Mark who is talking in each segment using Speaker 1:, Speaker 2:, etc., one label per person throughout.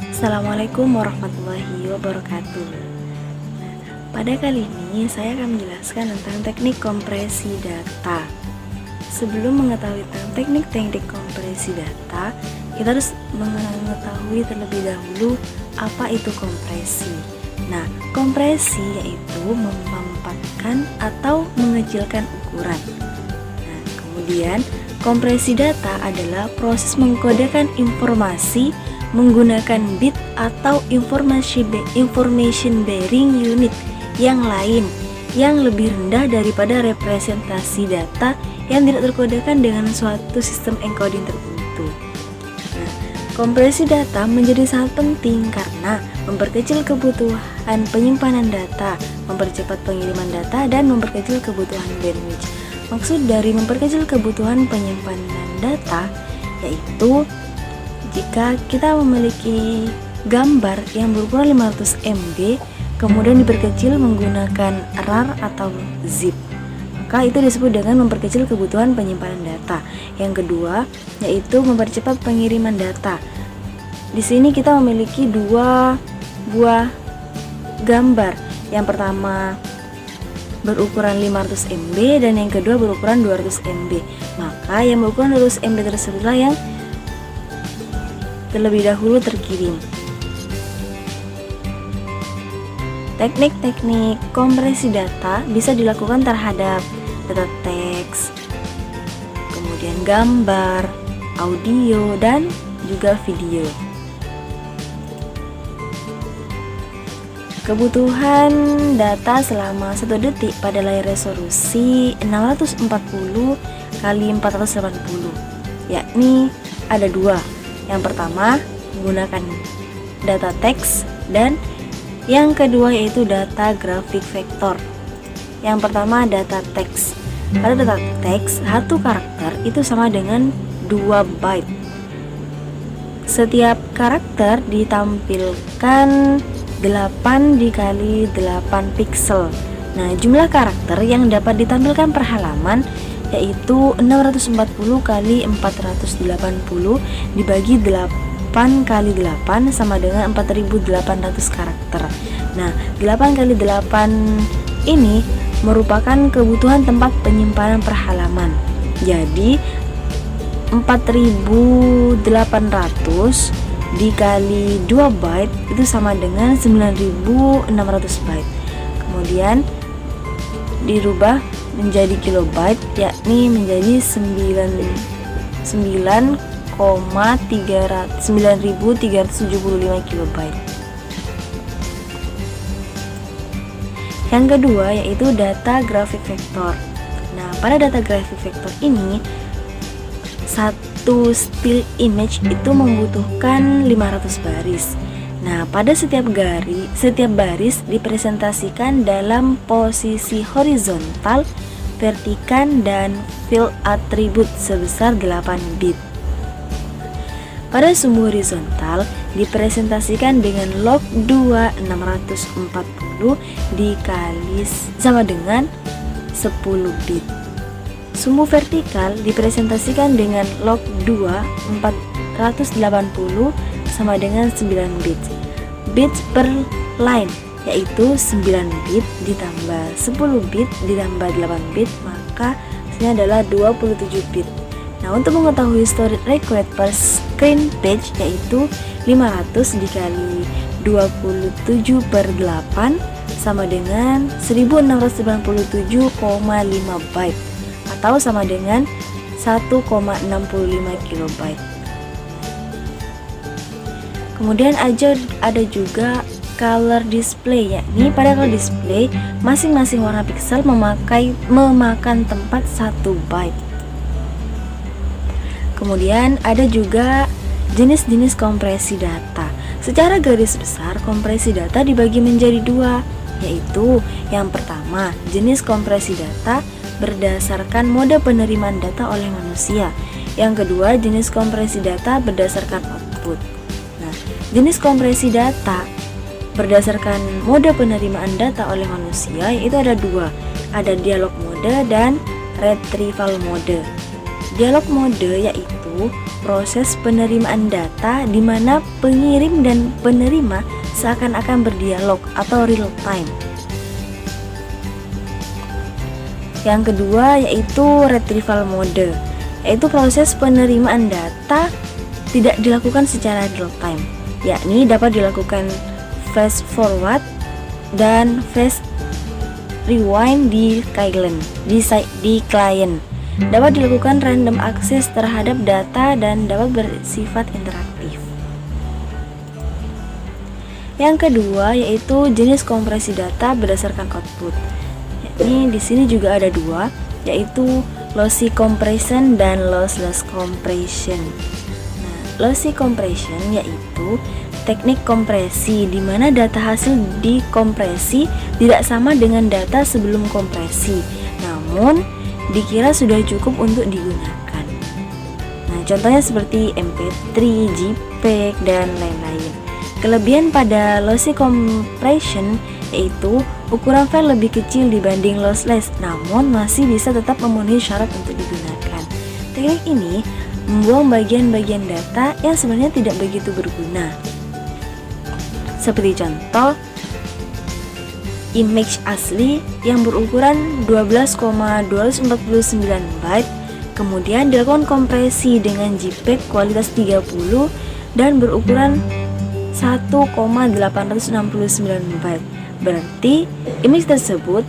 Speaker 1: Assalamualaikum warahmatullahi wabarakatuh. Pada kali ini saya akan menjelaskan tentang teknik kompresi data. Sebelum mengetahui tentang teknik-teknik kompresi data, kita harus mengetahui terlebih dahulu apa itu kompresi. Nah, kompresi yaitu memampatkan atau mengecilkan ukuran. Nah, kemudian kompresi data adalah proses mengkodekan informasi menggunakan bit atau information bearing unit yang lain yang lebih rendah daripada representasi data yang tidak terkodekan dengan suatu sistem encoding tertentu. Nah, kompresi data menjadi sangat penting karena memperkecil kebutuhan penyimpanan data, mempercepat pengiriman data, dan memperkecil kebutuhan bandwidth. Maksud dari memperkecil kebutuhan penyimpanan data yaitu jika kita memiliki gambar yang berukuran 500 MB kemudian diperkecil menggunakan RAR atau zip, maka itu disebut dengan memperkecil kebutuhan penyimpanan data. Yang kedua yaitu mempercepat pengiriman data. Di sini kita memiliki dua buah gambar. Yang pertama berukuran 500 MB dan yang kedua berukuran 200 MB. Maka yang berukuran 200 MB tersebutlah yang terlebih dahulu terkirim. Teknik-teknik kompresi data bisa dilakukan terhadap data teks, kemudian gambar, audio, dan juga video. Kebutuhan data selama 1 detik pada layar resolusi 640 kali 480, yakni ada dua. Yang pertama menggunakan data teks dan yang kedua yaitu data grafik vektor. Yang pertama data teks. Pada data teks, satu karakter itu sama dengan 2 byte. Setiap karakter ditampilkan 8 dikali 8 pixel. Nah, jumlah karakter yang dapat ditampilkan per halaman yaitu 640 kali 480 dibagi 8 kali 8 sama dengan 4800 karakter. Nah, 8 kali 8 ini merupakan kebutuhan tempat penyimpanan per halaman. Jadi 4800 dikali 2 byte itu sama dengan 9600 byte. Kemudian dirubah menjadi kilobyte, yakni menjadi 9375 kilobyte. Yang kedua yaitu data grafik vektor. Nah, pada data grafik vektor ini satu still image itu membutuhkan 500 baris. Nah, pada setiap baris dipresentasikan dalam posisi horizontal, vertikal, dan fill atribut sebesar 8 bit. Pada sumbu horizontal dipresentasikan dengan log 2 640 dikali sama dengan 10 bit. Sumbu vertikal dipresentasikan dengan log 2 480 sama dengan 9 bit. Bits per line yaitu 9 bit ditambah 10 bit ditambah 8 bit, maka hasilnya adalah 27 bit. Nah, untuk mengetahui storage required per screen page yaitu 500 dikali 27 per 8 sama dengan 1697,5 byte atau sama dengan 1,65 kilobyte. Kemudian ada juga color display, yakni pada color display masing-masing warna pixel memakan tempat 1 byte. Kemudian ada juga jenis-jenis kompresi data. Secara garis besar kompresi data dibagi menjadi dua, yaitu yang pertama jenis kompresi data berdasarkan mode penerimaan data oleh manusia. Yang kedua jenis kompresi data berdasarkan output. Jenis kompresi data berdasarkan mode penerimaan data oleh manusia yaitu ada dua, ada dialog mode dan retrieval mode. Dialog mode yaitu yaitu proses penerimaan data di mana pengirim dan penerima seakan-akan berdialog atau real time. Yang kedua yaitu retrieval mode, yaitu proses penerimaan data tidak dilakukan secara real time, yakni dapat dilakukan fast forward dan fast rewind di client. Dapat dilakukan random access terhadap data dan dapat bersifat interaktif. Yang kedua yaitu jenis kompresi data berdasarkan output. Ini di sini juga ada dua, yaitu lossy compression dan lossless compression. Nah, lossy compression yaitu teknik kompresi di mana data hasil dikompresi tidak sama dengan data sebelum kompresi, namun dikira sudah cukup untuk digunakan. Nah, contohnya seperti MP3, JPEG, dan lain-lain. Kelebihan pada lossy compression yaitu ukuran file lebih kecil dibanding lossless, namun masih bisa tetap memenuhi syarat untuk digunakan. Teknik ini membuang bagian-bagian data yang sebenarnya tidak begitu berguna. Seperti contoh, image asli yang berukuran 12,249 byte kemudian dilakukan kompresi dengan JPEG kualitas 30 dan berukuran 1,869 byte. Berarti image tersebut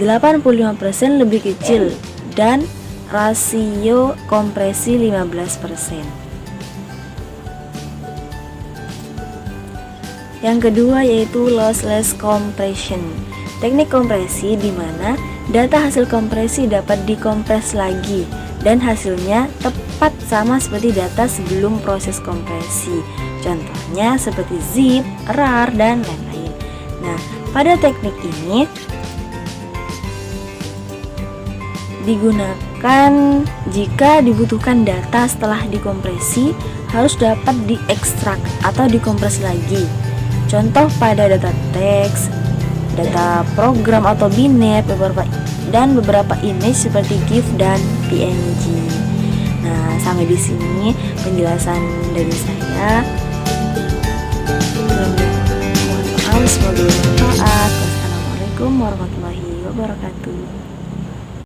Speaker 1: 85% lebih kecil dan rasio kompresi 15%. Yang kedua yaitu lossless compression. Teknik kompresi di mana data hasil kompresi dapat dikompres lagi dan hasilnya tepat sama seperti data sebelum proses kompresi. Contohnya seperti zip, RAR, dan lain-lain. Nah, pada teknik ini digunakan jika dibutuhkan data setelah dikompresi harus dapat diekstrak atau dikompres lagi. Contoh pada data teks, data program atau binet, dan beberapa image seperti GIF dan PNG. Nah, sampai di sini penjelasan dari saya. Mohon maaf, semoga bermanfaat. Wassalamualaikum warahmatullahi wabarakatuh.